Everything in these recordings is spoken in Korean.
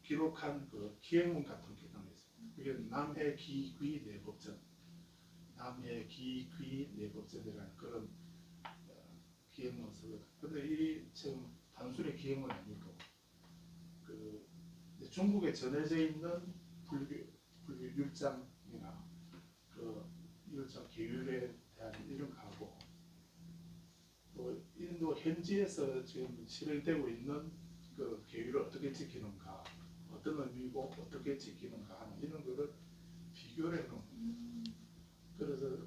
기록한 그 기행문 같은 게 남아 있습니다. 그게 남해기귀내법전, 남해기귀내법전이라는 그런 기행문서거든. 근데 이 지금 단순히 기행문 아니고 그 중국에 전해져 있는 불교 율장이나 그 율장 계율에 대한 이런 거하고 또 인도 현지에서 지금 실행되고 있는 그 계율을 어떻게 지키는가, 어떤 의미고 어떻게 지키는가 하는 이런 거를 비교를 해놓은. 그래서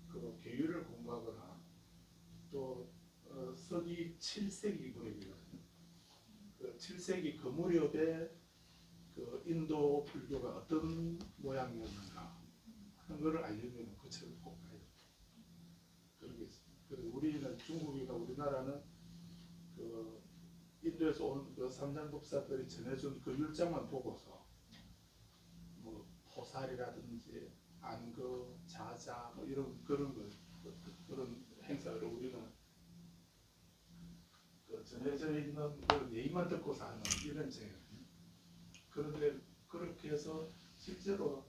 그 계율을 공부하거나 또 서기 7세기 무렵이거든요. 그 7세기 그 무렵에 그 인도 불교가 어떤 모양이었는가 하는 것을 알려면 그 책을 꼭 봐야 돼요. 그런 게 있습니다. 그래서 우리는 중국이나 우리나라는 그 인도에서 온 그 삼장법사들이 전해준 그 율장만 보고서 뭐 포살이라든지 안거, 자자 뭐 이런 그런 거 그런 행사를 우리는 그 전해져 있는 그런 예의만 듣고서 하는 이런 제거든요. 그런데 그렇게 해서 실제로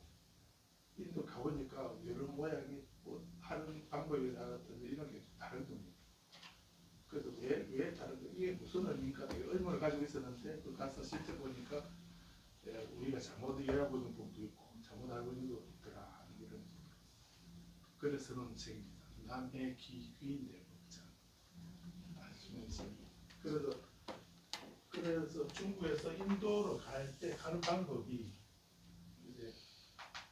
인도 가보니까 여러 모양이 뭐 하는 방법이라든지 이런 게 다른 겁니다. 그래서 왜 다른 거 이게 무슨 의미인가 의문을 가지고 있었는데 그 가서 실제 보니까 우리가 잘못 이해하고 있는 부분도 있고 잘못 알고 있는 것도 있더라 하는 이런. 그래서는 책입니다. 남의 기귀인데 법전 아시는 책이. 그래서 중국에서 인도로 갈 때 가는 방법이 이제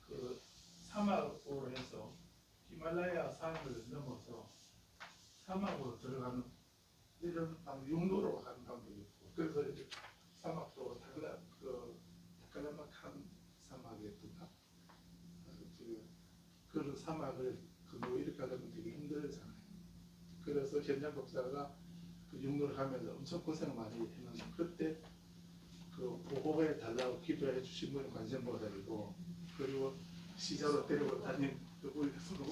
그 사막으로 해서 히말라야 산을 넘어서 사막으로 들어가는 이런 육로로 가는 방법이 있고, 그래서 이제 사막도 타클라마칸 사막이었던가 그런 사막을 그거 이렇게 가려면 되게 힘들잖아요. 그래서 현장 법사가 그 육로를 가면서 엄청 고생 많이 했는데 그때 그 보호해 달라고 기도해 주신 분이 관세음보살이고, 그리고 시자로 데리고 다닌 우리 서로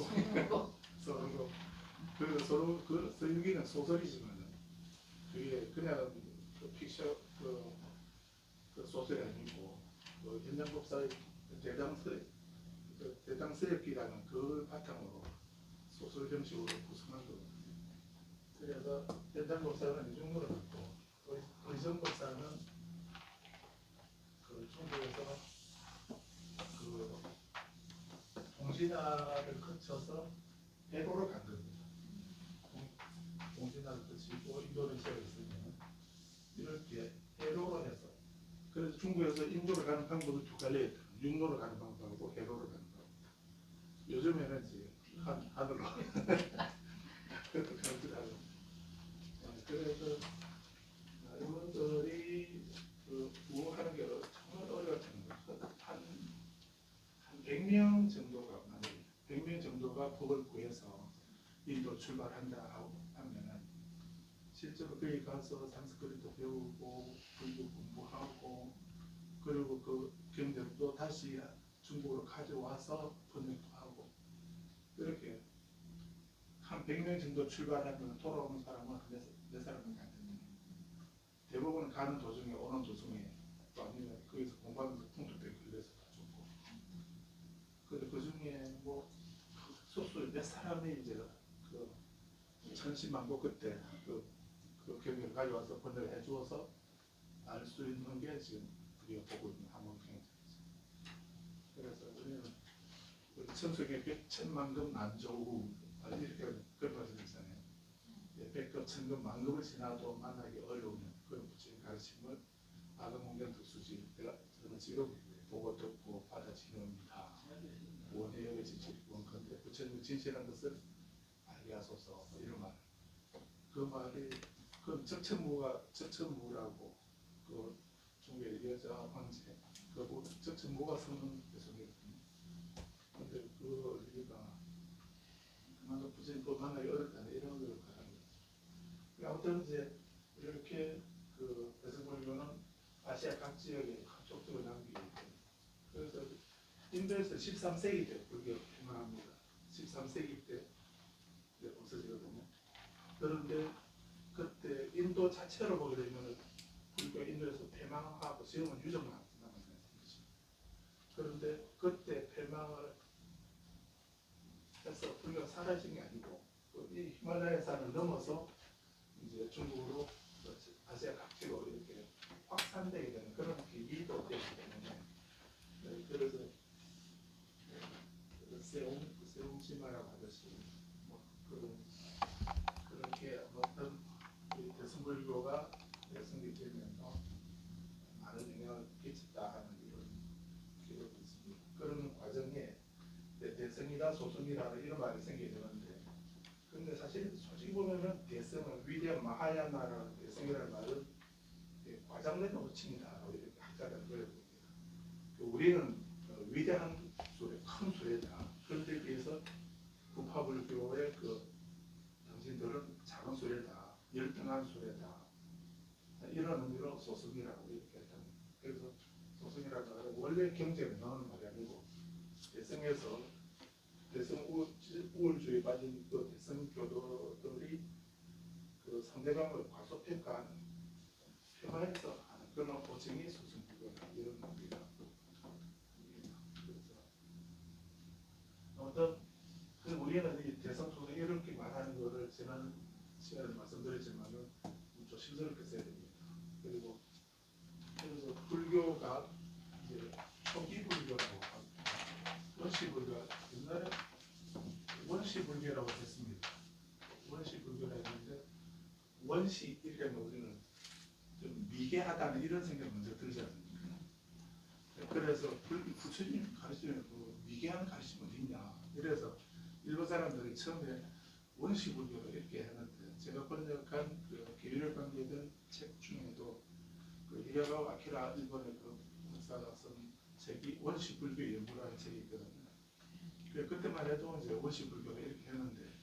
그리고 서로 그 여기는 소설이지만은 그게 그냥 그 픽션 그 소설이 아니고 그 현장 법사의 대당서역기라는 그 바탕으로 소설 형식으로 구성한 거거든요. 그래서 현장 법사는 이 정도로 갖고 의정 법사는 그 중국에서 그 동진나를 거쳐서 해로로 간 겁니다. 동진나를 거치고 인도네시아에 있으면 이렇게 해로로 해서, 그래서 중국에서 인도를 가는 방법은 두 가지가 있다. 육로로 가는 방법하고 해로로 가는 방법. 요즘에는 이제 하늘로 그래서 이분들이 그 구호하는 게 정말 어려웠던 거예요. 한 100명 정도가, 만약에 100명 정도가 법을 구해서 인도 출발한다 하면은 실제로 거기 가서 산스크리트 배우고 불교 공부하고 그리고 그 경전도 다시 중국으로 가져와서 번역도 하고, 이렇게 한 100명 정도 출발하면 돌아오는 사람은 몇 사람밖에 안 됩니다. 대부분 가는 도중에 오는 도중에 또 아니면 거기서 공부하면서 풍토병 걸려서 다 죽고, 근데 그 중에 뭐 소수 몇 사람이 이제 그 천신만고 그때 그 경기를 가져와서 번역을 해주어서 알 수 있는 게 지금 우리가 보고 있는 함흥경전이죠. 그래서 우리는 천속의 백천만금 난조우 이렇게 그런 것을 있잖아요. 백급 천금 만금을 지나도 만나기 어려우면 그런 부처의 가르침을 아동공견 특수지 저는 지금 보고 듣고 받아지니옵니다. 원해 여겨지지 원컨대 부처님의 진실한 것을 알게 하소서 이런 말. 그 말이 그 적천무라고 그 중국의 여자 황제 그 적천무가 쓰는 배송이거든요. 근데 그 우리가 그만큼 부처님 또 만나기 어렵다는 이런 걸 말하는 거죠. 아무튼 이제 이렇게 그 배성불교는 아시아 각 지역에 족적을 남기고 있고, 그래서 인도에서 13세기 때 불교 팽망합니다. 13세기 때 없어지거든요. 그런데 그때 인도 자체로 보게 되면 불교 인도에서 폐망하고 지금은 유적만 남았는 것이. 그런데 그때 폐망을 해서 불교가 사라진 게 아니고 이 히말라야 산을 넘어서 이제 중국으로 아시아 각지로 이렇게 확산되게 되는 그런 계기도 되기 때문에 그래서 세움지마라고 하듯이 뭐 그렇게 어떤 대승불교가 성립되면서 많은 영향을 끼쳤다 하는 이런 기록이 있습니다. 그런 과정에 대승이다 소승이다 이런 말이 생기게 되는데 근데 사실 솔직히 보면은 대승은 위대한 마하야나라는 대승이라는 말은 과장된 호칭이다 이렇게 학자들은 그래 봅니다. 우리는 위대한 수레, 큰 수레다. 그런데 비해서 부파불교의 당신들은 작은 수레다, 열등한 수레다. 이런 의미로 소승이라고 이렇게 했다. 그래서 소승이라는 말은 원래 경제에 나오는 말이 아니고 대승에서 대승 우월주의에 빠진 대승 교도들이 상대방을 과소평가하는 평가해서 하는 그런 호칭이 소승불교다 이런 의미다. 그래서 아무튼 우리는 이 대승소승 이렇게 말하는 것을 지난 시간에 말씀드렸지만은 조심스럽게 써야 됩니다. 그리고 그래서 불교가 이제 초기 불교라고 합니다. 원시불교 옛날에 원시불교라고 했습니다. 원시불교라고 했는데 원시 이렇게 우리는 좀 미개하다는 이런 생각이 먼저 들지 않습니까? 그래서 부처님 가르치는 미개한 가르침은 있냐? 이래서 일본 사람들이 처음에 원시불교를 이렇게 했는데 제가 번역한 계율 관계된 책 중에도 히야가와 아키라 일본의 목사가 쓴 책이 원시불교 연구라는 책이 있거든요. 그때만 해도 이제 원시불교를 이렇게 했는데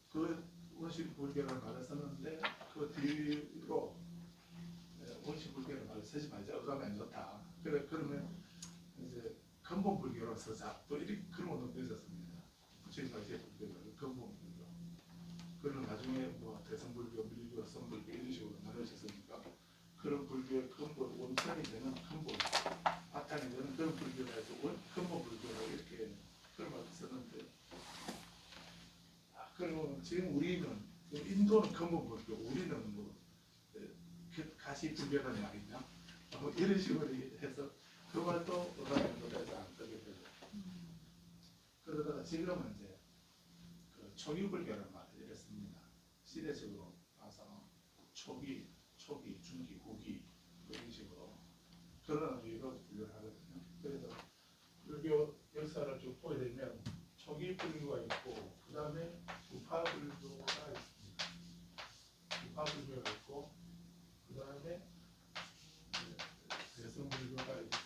그 원시불교라는 말을 썼는데 그 뒤로 원시불교라는 말을 쓰지 말자. 어감이 안 좋다. 그러면 이제 근본불교로 쓰자. 또 이렇게 그런 것도 있었습니다. 부처님 가르치는 불교를 근본불교. 그런 나중에 뭐 대성불교, 밀교, 성불교 이런 식으로 나눠졌으니까 그런 불교의 근본, 원천이 되는 근본, 바탕이 되는 그런 불교라 해서 근본불교라고 이렇게 그런 말을 썼는데 그리고 지금 우리는 인도는 근본불교, 우리는 뭐 가시불교라는 말이냐 뭐 이런 식으로 해서 그 말도 어감이 못해서 안 쓰게 되고 그러다가 지금은 이제 초기불교라는 말을 이랬습니다. 시대적으로 봐서 초기, 중기, 후기 이런 식으로 그런 의미로 분류를 하거든요. 그래서 불교 역사를 쭉 보게 되면 초기 불교가 있고 그 다음에 부파불교가 있습니다. 부파불교가 있고 그 다음에 대성불교가 있고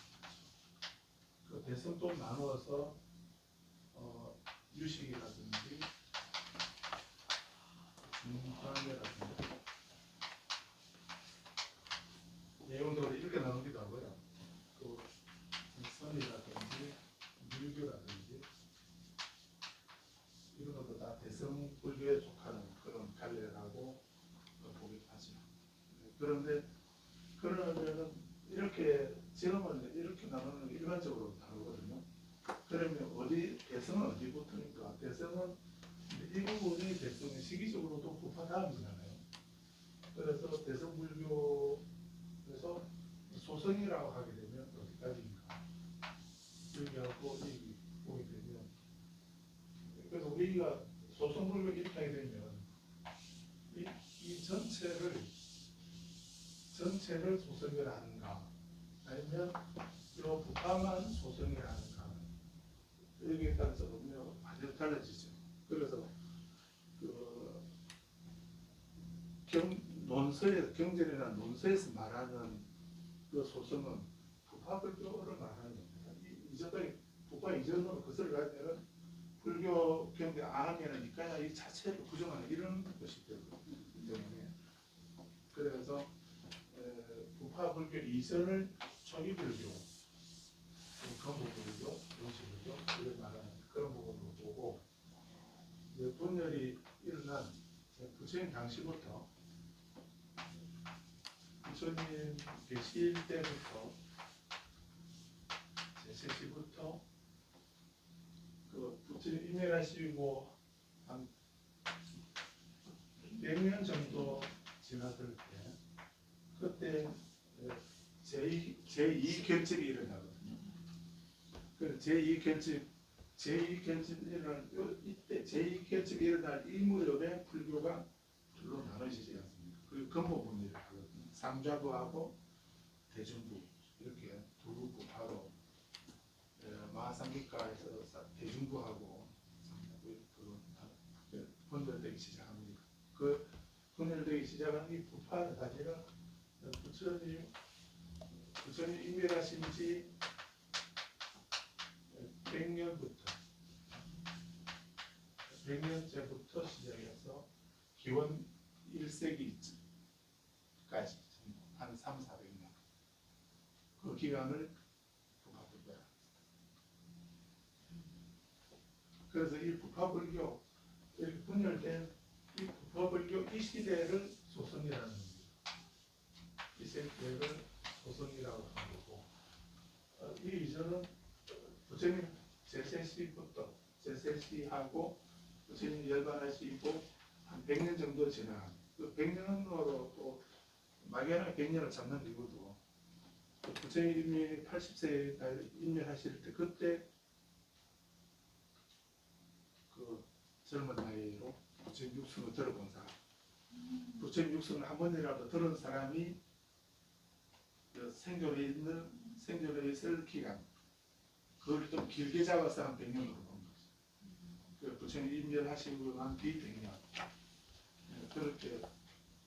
그 대성도 나누어서 유식이라든지 중간이라든지 내용들을 이렇게 나누기도 하고요. 또 선이라든지 밀교라든지 이런 것도 다 대성불교에 속하는 그런 갈래를 하고 보기도 하죠. 그런데 그러면은 이렇게 지금은 이렇게 나누는 일반적으로 다루거든요. 그러면 대성은 어디부터니까? 대성은 이 부분이 대성은 시기적으로도 부파 다음이잖아요. 그래서 대성불교에서 소성이라고 하게 되면 어디까지인가? 여기하고 여기 보게 되면 그래서 우리가 소성불교 이렇게 하게 되면 이 전체를 소성이라는가 아니면 이 부파만 소성이라는가 여기에 따라서 보면 완전히 달라지죠. 그래서 경전이나 논서에서 말하는 그 소성은 부파불교를 말하는 겁니다. 이전까지 부파 이전으로 그것을 가지면 불교 경제 아함이나 니까야 이 자체를 부정하는 이런 것이 되기 때문에 그래서 부파불교 이전을 초기불교, 건보불교, 원시불교 이런 말하는 그런 부분으로 보고 분열이 일어난 부처님 당시부터 부처님 계실 때부터 3시부터 그 부처님 임명하시고 한 100년 정도 지났을 때 그때 제2 결집이 일어나거든요. 그 제2 결집이 일어날 이때 제2 결집이 일어날 이 무렵에 불교가 둘로 나눠지지 않습니까? 그리고 근본문의를 하거든요. 상좌부하고 대중부 이렇게 두 부파로 마하상기가에서 대중부하고 상좌부 분열되기 시작합니다. 그 분열되기 시작한 이 부파 자체가 부처님 인멸하신 지 100년째부터 시작해서 기원 1세기까지 한 300~400년 그 기간을 부파불교라. 그래서 이 부파불교 이렇게 분열된 이 부파불교 이 시대를 소선이라는 겁니다. 이 시대를 소선이라고 하는 거고 이 이전은 부처님 제세시하고 부처님 열반하시고 한 100년 정도 지난 그 100년으로 또 막연하게 100년을 잡는 이유도 부처님이 80세에 인멸하실 때 그때 그 젊은 나이로 부처님 육성을 들어본 사람 부처님 육성을 한 번이라도 들은 사람이 그 생존에 있을 기간 그걸 좀 길게 잡아서 한 100년으로 본 거죠. 그 부처님 인멸하시고 난 뒤 100년 그렇게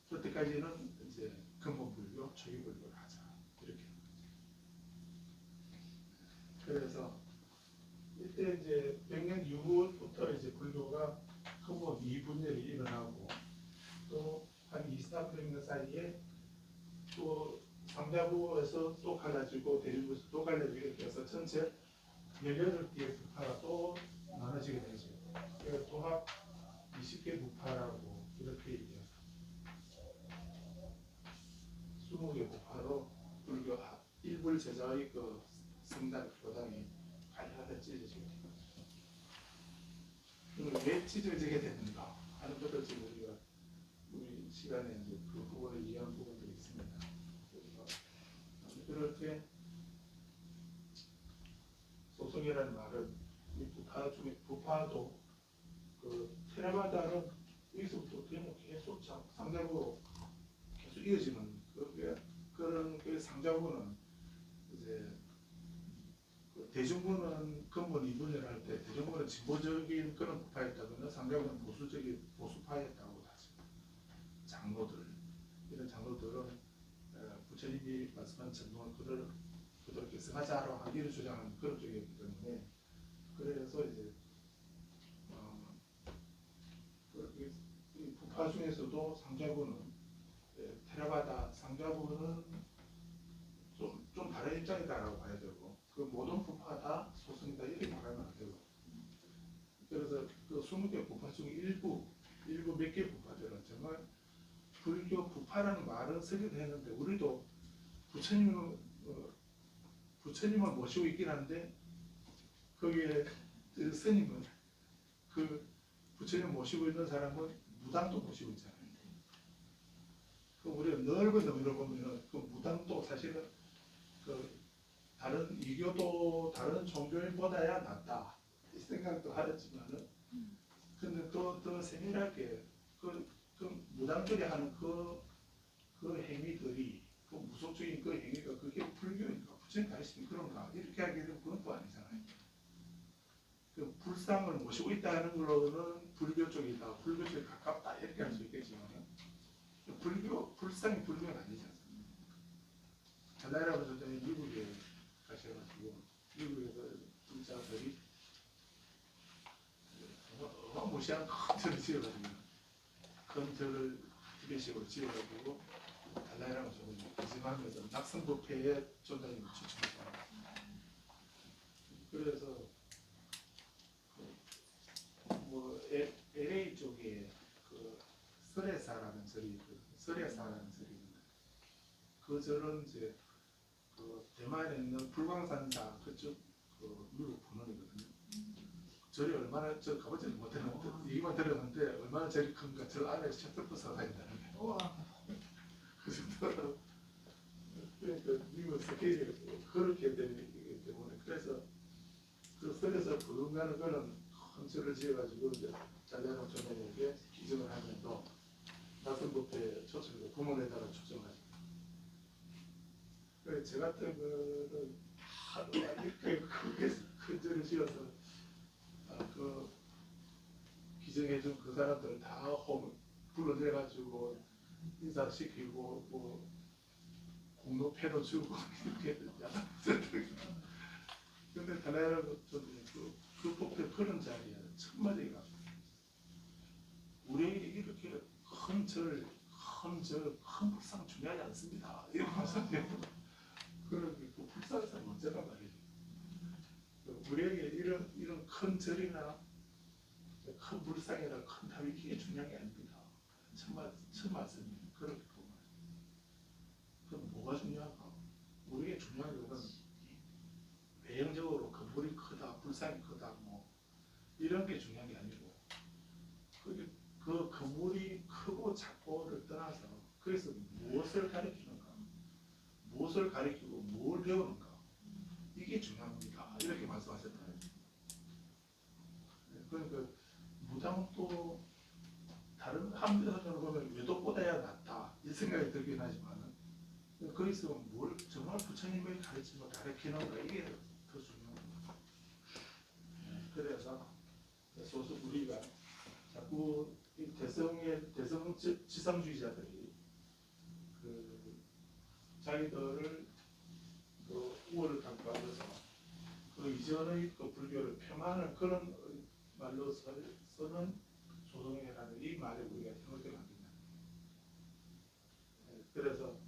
그때까지는 이제 근본불교, 초기불교를 하자 이렇게. 그래서 이때 이제 100년 이후부터 이제 불교가 근본 이분열이 일어나고 또 한 2~300년 사이에 또 상자부에서 또 갈라지고 대중부에서 또 갈라지고 이렇게 해서 전체 18개의 부파가 또 나눠지게 되죠. 그래서 통합 20개 부파라고 이렇게 얘기해요. 20개 부파로 불교 일불 제자의 그 성당 교당이 갈라져 찢어지게 됩니다. 왜 찢어지게 되는가 하는 것을 지금 우리 시간에 이제 그 부분을 이해하는 부분들이 있습니다. 그렇게 소송이라는 말은 이 부파 중에 부파도 그 테라바다는 여기서부터 계속 상자부로 계속 이어지는 그런 그 상자부는 이제 그 대중부는 근본 이분을 할 때 대중부는 진보적인 그런 부파였다거나 상자부는 보수적인 보수파였다고 하죠. 장로들 이런 장로들은 부처님이 말씀한 전통을 그대로 계승하자로 하기를 주장하는 그런 쪽이었기 때문에 그래서 이제 이 부파 중에서도 상자부는 테라바다 상자부는 좀 다른 입장이다라고 봐야 되고 그 모든 부파 다 소승이다 이렇게 말하면 안 되고 그래서 그 20개 부파 중에 일부 몇 개 부파들은 정말 불교 부파라는 말은 쓰기도 했는데 우리도 부처님을 모시고 있긴 한데 거기에 그 스님은 그 부처님 모시고 있는 사람은 무당도 모시고 있잖아요. 그 우리가 넓은 의미로 보면은 그 무당도 사실은 그 다른 이교도 다른 종교인보다야 낫다 이 생각도 하였지만은 근데 더 세밀하게 그 무당들이 하는 그 행위들이 그 무속적인 그 행위가 그게 불교인가 부처님 가르치는 그런가 이렇게 하기에는 그건 또 아니잖아요. 그 불상을 모시고 있다는 걸로는 불교 쪽이다, 불교 쪽에 가깝다 이렇게 할 수 있겠지만 불상이 불교는 아니지 않습니까? 달라이라고 선생님이 미국에 가셔가지고 미국에서 불자들이 어마무시한 큰 절을 지어가지고 큰 절을 기계식으로 지어가지고 달라이라고 선생님이 기증하면서 낙성부패에 전단님을 추천했습니다. 그래서 LA 쪽에 그 설해사라는 절이 설해사라는 절이 있는데 그 절은 이제 그 대만에 있는 불광산사 그쪽 그 미국 본원이거든요. 절이 얼마나 저 가보지는 못했는데 얘기만 들었는데 얼마나 절이 큰가 저 안에 셔틀버스가 다닌다는 게. 그 정도로 그러니까 미국 스케일이 그렇게 되기 때문에 그래서 그동안은 그런 큰 절을 지어가지고 이제 잘려놓은 조명에게 기증을 하면서 낯선 법에 초청해서 부문에다가 초청하죠. 그래서 저 같은 거는 하루 이렇게 크게 큰 절을 지어서 그 기증해준 그 사람들을 다 불러내가지고 인사시키고 뭐 공로패도 주고 이렇게 약간 근데 하나라도 그 법회 그런 자리에 천만이가 우리에게 이렇게 큰 불상 중요하지 않습니다. 이런 말씀이에요. 그런 그 불상에서 문제가 말이죠. 우리에게 이런 큰 절이나 큰 불상이나 큰 탑이 이게 중요한 게 아닙니다. 천 말씀이에요. 그렇게 보면. 그럼 뭐가 중요한가? 우리에게 중요한 것은 외형적으로 건물이 크다, 불상이 크다, 뭐 이런 게 중요한 게 아니고 그 건물이 크고 작고를 떠나서 그래서 무엇을 가리키는가, 무엇을 가리키고 뭘 배우는가 이게 중요합니다. 이렇게 말씀하셨잖아요. 그러니까 무당도 다른 한편으로 보면 외도보다야 낫다 이 생각이 들긴 하지만 거기서 뭘 정말 부처님의 가르침을 가르치는가 이게 더 중요합니다. 그래서 소수 우리가 자꾸 이 대성 지상주의자들이 그 자기들을 그 우월을 강조하면서 그 이전의 그 불교를 폄하하는 그런 말로 쓰는 소송이라는 이 말에 우리가 힘을 안 됩니다. 그래서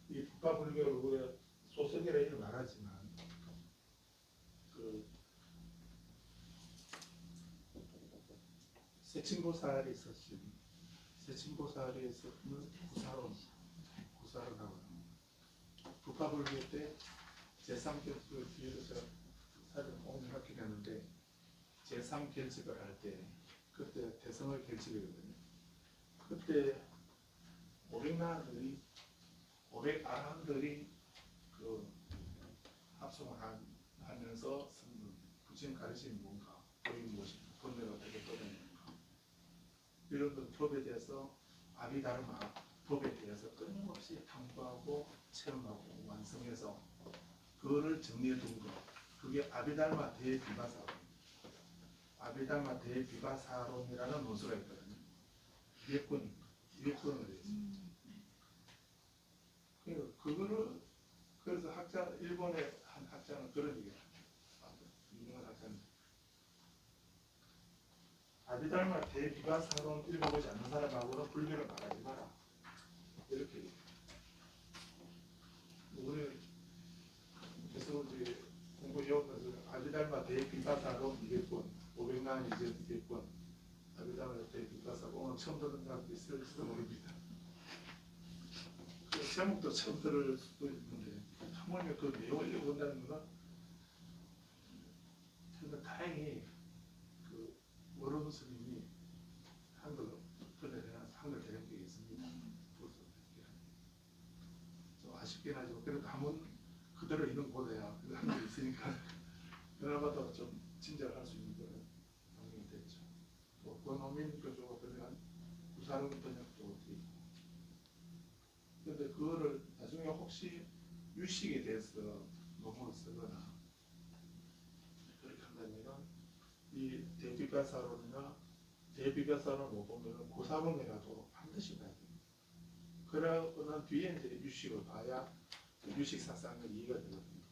이 북파불교를 우리가 소설이라 이렇게 말하지만 그 세친보살이 썼신 세친보살이 썼는 구사론하고 북파불교 때 제3결집을 뒤에서 사실 오늘 학기 했는데 제3결집을 할 때 그때 대성을 결집이거든요. 그때 500아라한들이 그 합성을 하면서 부처님 가르침이 뭔가 우리 무엇이 본래가 어떻게 떠내는가 이런 그 법에 대해서 아비다르마 법에 대해서 끊임없이 탐구하고 체험하고 완성해서 그거를 정리해 둔 거 그게 아비달마 대비바사론 아비달마 대비바사론이라는 논술가 있거든요. 200권을 했습니다. 그거를 그래서 일본의 한 학자는 그런 얘기를 합니다. 유명한 학자는 아비달마 대비바사론 읽어보지 않는 사람하고는 불교를 말하지 마라 이렇게 얘기해요. 우리 계속 이제 공부해오면서 아비달마 대비바사론 200권 500만 이제 200권 아비달마 대비바사론 오늘 처음 듣는 사람도 있을지도 모릅니다. 그 제목도 처음 들을 수도 있는데 한 번에 그 내용을 읽어본다는 거는 정말 다행히 그 원어도 스님이 한글 대략 있습니다. 좀 아쉽긴 하지만 그래도 한번 그대로 있는 곳에야 한글 있으니까 그나마도 좀 친절할 수 있는 그런 방법이 됐죠. 또 권호민 교수가 번역한 구사론 번역도 있고. 근데 그거를 나중에 혹시 유식에 대해서 논문을 쓰거나 그렇게 한다면 이 대비가사론을 못 보면 고사론이라도 반드시 봐야 됩니다. 그러고 뒤에 이제 유식을 봐야 그 유식 사상을 이해가 되거든요.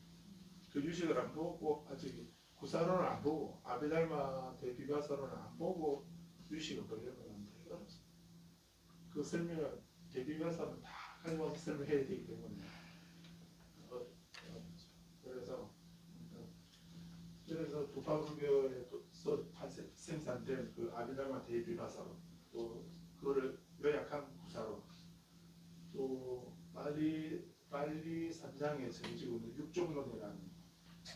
그 유식을 안 보고 아직 구사론을 안 보고 아비달마 대비가사론을 안 보고 유식을 보려면 되게 어렵습니다. 그 설명을 대비가사론 다 가지고 설명해야 되기 때문에 그래서 북파불교에서 생산된 그 아비달마 대비가사론 또 그거를 요약한 구사론 또 빨리 삼장에 정해지고 있는 육종론이라는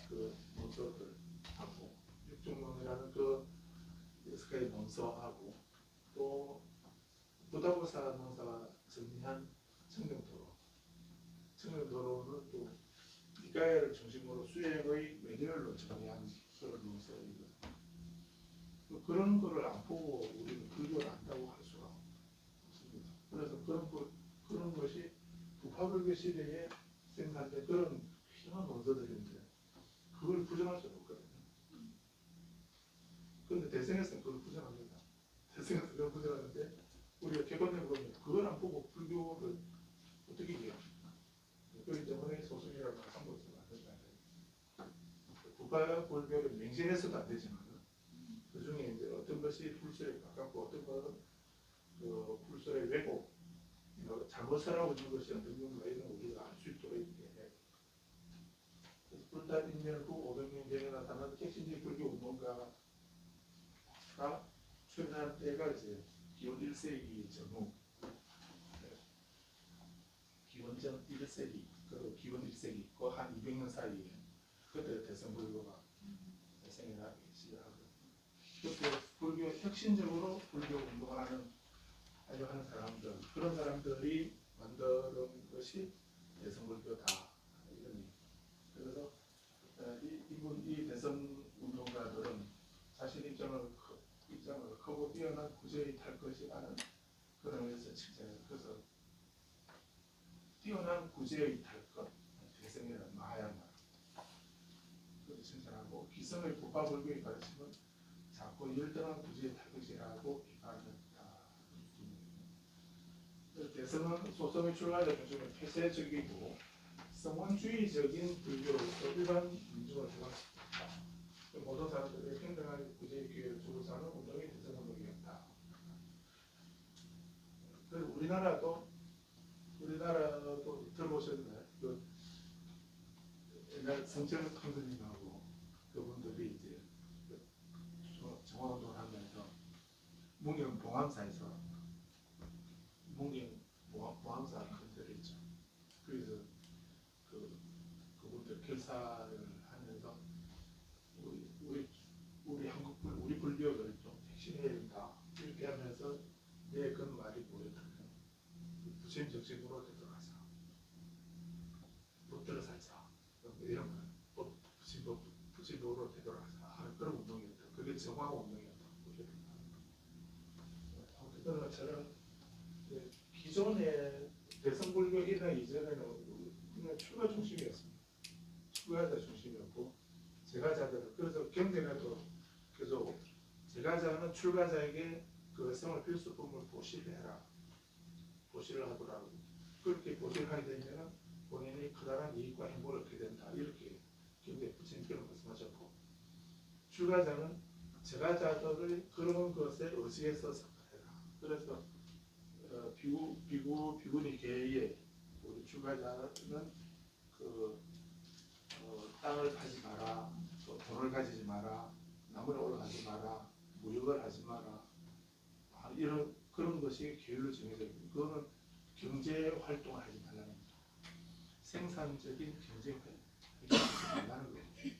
그 논서들 하고 육중론이라는 그 스카이 논서하고 또 부다고사 논사가 정리한 청정도로는 또 니까야를 중심으로 수행의 매뉴얼로 정리한 그런 논서이거든요. 그런 거를 안 보고 우리는 불교를 안다고 할 수가 없습니다. 그래서 그런 것이 부파불교 시대에 생산된 그런 훌륭한 논서들인데 그걸 부정할 수는 없거든요. 그런데 대승에서는 그걸 부정합니다. 대승에서 그걸 부정하는데 우리가 객관적으로 보면 그걸 안 보고 불교를 어떻게 이해합니까? 그렇기 때문에 소승이라고 한 것을 만들어야 돼요. 부파불교를 맹신해서도 안 되지만 그 중에 이제 어떤 것이 불설에 가깝고 어떤 것은 그 불설의 왜곡, 잘못하라고 있는 것이 어떤 경우가 이런 우리가 알 수 있도록 이렇게 해요. 그래서 불답인멸 후 500년 전에 나타난 핵심적 불교 운동가가 출연한 때가 이제 기원 1세기 전후, 기원전 1세기, 그리고 기원 1세기, 그 한 200년 사이에 그때 대성불교가 생겨나기 시작하거든요. 그때 불교 혁신적으로 불교 운동을 하려 하는 사람들, 그런 사람들이 만드는 것이 대성불교다. 그래서 이 대성 운동가들은 자신 입장을 크고 뛰어난 구제의 탈 것이라는 그런 의미에서 칭찬해요. 그래서 뛰어난 구제의 탈 것, 대성이라는 마하야나 그것을 칭찬하고 기성의 부파불교의 가르침은 자꾸 열등한 구제의 탈 것이라고 비판했다. 대성은 소성의 출가자 중심의 폐쇄적이고 성원주의적인 불교로서 일반 민중을 부각시켰다. 모든 사람들의 평등한 구제의 기회를 주고 사는 운동이 대성운동이었다. 그리고 우리나라도 들어보셨나요? 그 옛날 성철 선생님하고 그분들이 이제 정화운동을 하면서 문경 봉암사에서 문경 봉암사 큰절이 있죠. 그래서 그분들 결사를 하면서 우리 불교를 좀 핵심해야 된다 이렇게 하면서 그 말이 뭐였냐면 부처님 정신으로 되돌아가자, 붙들어 살자 이런 거, 부처님으로 되돌아가자 하는 그런 운동이었다. 그게 정화 운동이었다. 어떤 것처럼 기존의 대성불교 일당 이전에는 우리는 출가 중심이었습니다. 출가자 중심이었고 제가자들은 그래서 경전에도 계속 제가자는 출가자에게 그 생활 필수품을 보시해라, 보시를 하더라고. 그렇게 보시를 하게 되면 본인이 커다란 이익과 행복을 얻게 된다. 이렇게 경전에 부처님 그런 말씀하셨고 출가자는 제가자들의 그런 것에 의지해서 생활해라. 그래서 비구니 계의 우리 출가자는 땅을 파지 마라, 또 돈을 가지지 마라, 나무에 올라가지 마라, 무역을 하지 마라. 이런 그런 것이 계율로 정해져 있고, 그거는 경제 활동을 하지 말라는 거죠. 생산적인 경제 활동을 하지 말라는 거죠.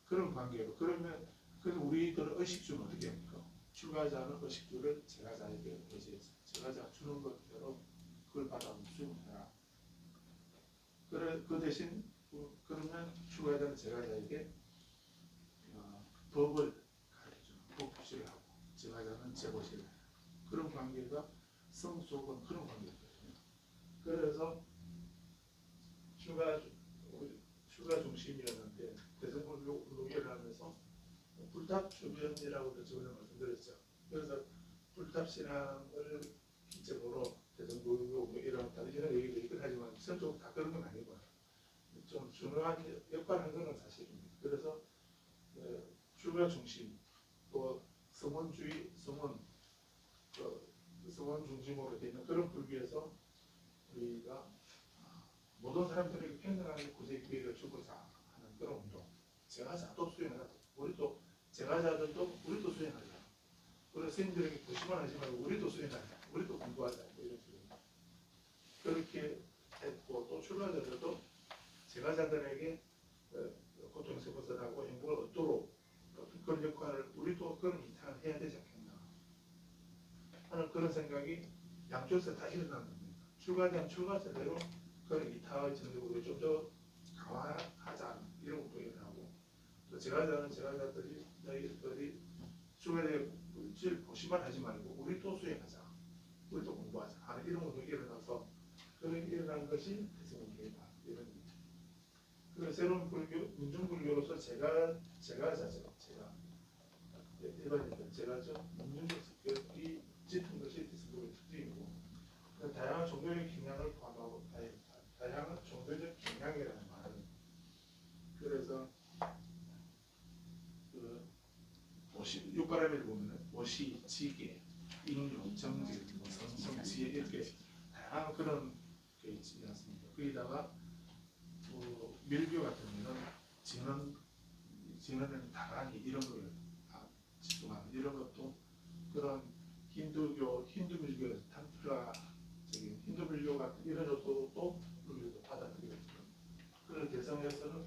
그런 관계로 그러면 그래서 우리들 의식주는 어떻게 합니까? 출가자는 의식주를 제가자에게 의지해서 제가자가 주는 것대로 그걸 받아 수용해라. 그 대신 그러면 출가자는 제가자에게 법을 가르쳐주는 법규시를 하고 제가자는 제보시를 해라. 그런 관계가 성속은 그런 관계거든요. 그래서 출가 중심이었는데 대성불교 운동이 일어나면서 불탑 주변이라고도 저번에 말씀드렸죠. 그래서 불탑 신앙을 기점으로 대성불교 일어났다 이런 얘기도 있긴 하지만 전적으로 다 그런 건 아니고요. 좀 중요한 역할을 한 것은 사실입니다. 그래서 출가 중심 또 성원주의 성원 중심으로 되는 그런 불교에서 우리가 모든 사람들에게 평등하게 구제 기회를 주고자 하는 그런 운동. 제가자도 수행하자. 우리도 제가자들도 우리도 수행하자. 우리 스님들에게 부심만 하지 말고 우리도 수행하자. 우리도 공부하자. 이런 식으로 그렇게 했고 또 출가자들도 제가자들에게 고통에서 벗어나고 행복을 얻도록 어떤 그런 역할을 우리도 그런 이탈을 해야 되지 않겠나 하는 그런 생각이 양쪽에서 다 일어나는 겁니다. 출가된 출가제대로 그런 이탈의 정책으로 좀 더 강화하자 이런 것도 일어나고 또 제가자들이 너희들이 출가된 물질 보시만 하지 말고 우리도 수행하자 우리도 공부하자 하는 이런 것도 일어나서 그런 일어난 것이 대승불교이다 이런 얘기. 그리고 새로운 불교 민중불교로서 제가 일반인들 제가 좀 민중불교이 짙은 것이 대승불교의 특징이고 다양한 종교적 경향을 포함하고 다양한 종교적 경향이라는 말은 그래서 그 육가라비를 보면은 모시, 지계, 인용, 정질, 성성, 지혜 이렇게 다양한 그런 게 있지 않습니까? 거기다가 밀교 같은 경우는 진언은 다란이 이런 걸 집중하는 이런 것도 그런 힌두밀교, 탄트라적인 힌두밀교 같은 이런 요소도 불교도 받아들이거든요. 그런 대성에서는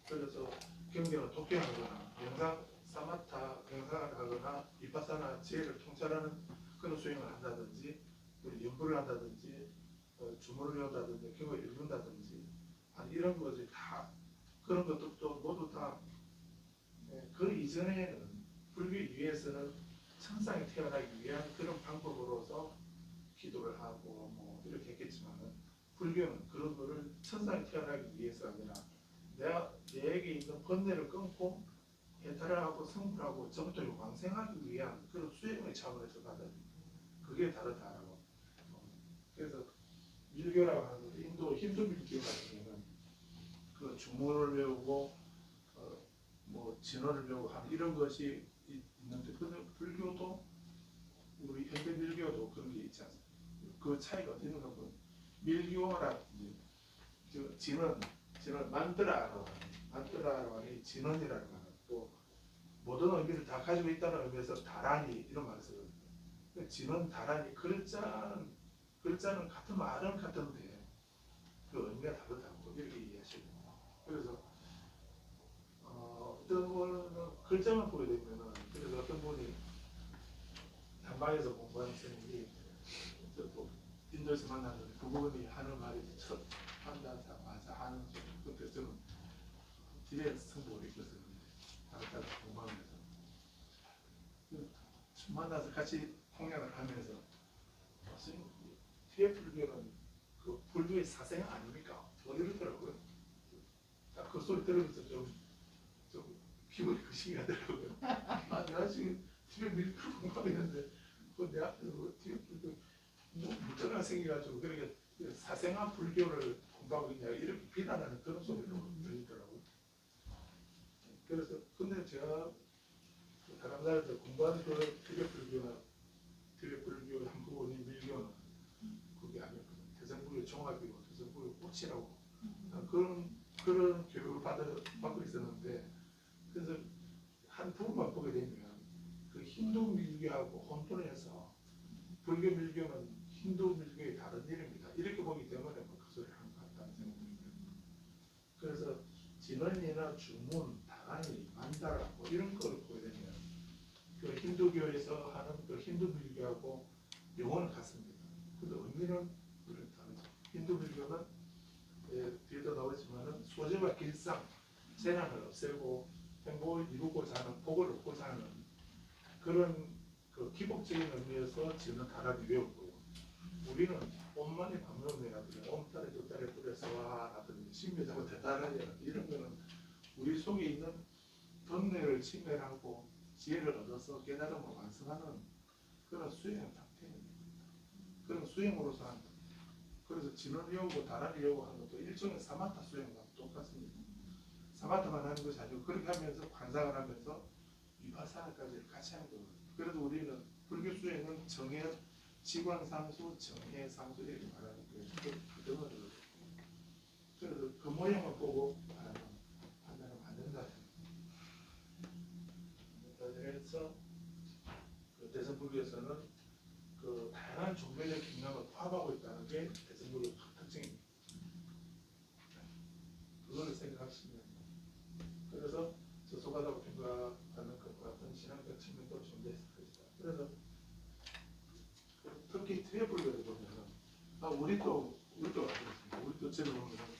그래서 경계는 독견하거나 명상 사마타 명상을 하거나 비파사나 지혜를 통찰하는 그런 수행을 한다든지 연구를 한다든지 주문을 외운다든지 경을 읽는다든지 이런 것이 다 그런 것들도 모두 다 그 이전에는 불교 이외에서는 천상에 태어나기 위한 그런 방법으로서 기도를 하고 뭐 이렇게 했겠지만은 불교는 그런 거를 천상에 태어나기 위해서 아니라 내에게 있는 번뇌를 끊고 해탈을 하고 성불하고 정토에 왕생하기 위한 그런 수행의 차원에서 받아들입니다. 그게 다르다라고. 그래서 밀교라고 하는 것도 힌두 밀교 같은 경우는 그 주문을 외우고 뭐 진언을 배우고 하는 이런 것이 있는데 불교도 우리 현대 밀교도 그런 게 있지 않습니까? 그 차이가 어디 있는가 보면 밀교라든지 진언 만드라라고 하는 진언이라는 말은 또 모든 의미를 다 가지고 있다는 의미에서 다란이 이런 말을 쓰거든요. 진언 다란이 글자는 같은 말은 같은데 그 의미가 다르다고 이렇게 이해하시고 그래서 어떤 거는 글자만 보게 되면은 그래서 어떤 분이 단방에서 공부하는 스님이 또 인도에서 만났는데 그분이 하는 말이 첫 만나자마자 하는 소리 그때 저는 뒤에 성보를 읽었었는데 다른 공부하면서 만나서 같이 공양을 하면서 스님 뒤에 불교는 그 불교의 사생 아닙니까? 뭐 이러더라고요. 딱 그 소리 들으면서 좀 기분이 그시기 하더라고요. 내가 지금 집에 밀크를 공부하고 있는데 내 앞에서 뒤에 불교 무정한 생겨가지고 그렇게 사생한 불교를 공부하고 있냐 이렇게 비난하는 그런 소리로 들리더라고요. 그래서 근데 제가 다른 나라에서 공부하는 그 티베트 불교 한국어니 밀교는 그게 아니었거든요. 대성불교 종합이고 대성불교 꽃이라고 그런 교육을 받고 있었는데 그래서 한 부분만 보게 되면 그 힌두 밀교하고 혼돈해서 불교 밀교는 힌두 밀교의 다른 이름이다 이렇게 보기 때문에 그 소리를 하는 것 같다는 생각이 들어요. 그래서 진언이나 주문, 다란이, 만다라 뭐 이런 거를 보게 되면 그 힌두교에서 하는 그 힌두 밀교하고 용어는 같습니다. 근데 의미는 다르죠. 힌두 밀교는 뒤에도 나오지만은 소재와 길상, 재난을 없애고 행복을 이루고자 하는 복을 얻고자 하는 그런 그 기복적인 의미에서 지는 단락이 외우고 우리는 엄만이 방명이라든지 엄따리 저따리 뿌려서 와라든지 신묘자고 대단하냐 이런 거는 우리 속에 있는 번뇌를 침멸하고 지혜를 얻어서 깨달음을 완성하는 그런 수행 상태입니다. 그런 수행으로서 하는 그래서 진을 외우고 다란을 외우고 하는 것도 일종의 사마타 수행과 똑같습니다. 사마타만 하는 것이 아니고 그렇게 하면서 관상을 하면서 위파사나까지 같이 하는 거거든요. 그래도 우리는 불교 수행은 정해, 지광상수, 정해상수 이렇게 말하는 거예요. 그 덩어리거든요. 그래서 그 모양만 보고 판단하면 안 된다. 그래서 그 대성불교에서는 그 다양한 종교적 경향을 포함하고 있다는 게 대성불교 특징입니다. 그걸 생각하시면 그래서 저속하다고 평가하는 것과 같은 신앙적 측면도 존재했을 것이다. 그래서 특히 퇴불교를 보면은 우리도 알겠습니다. 우리도 저를 보면은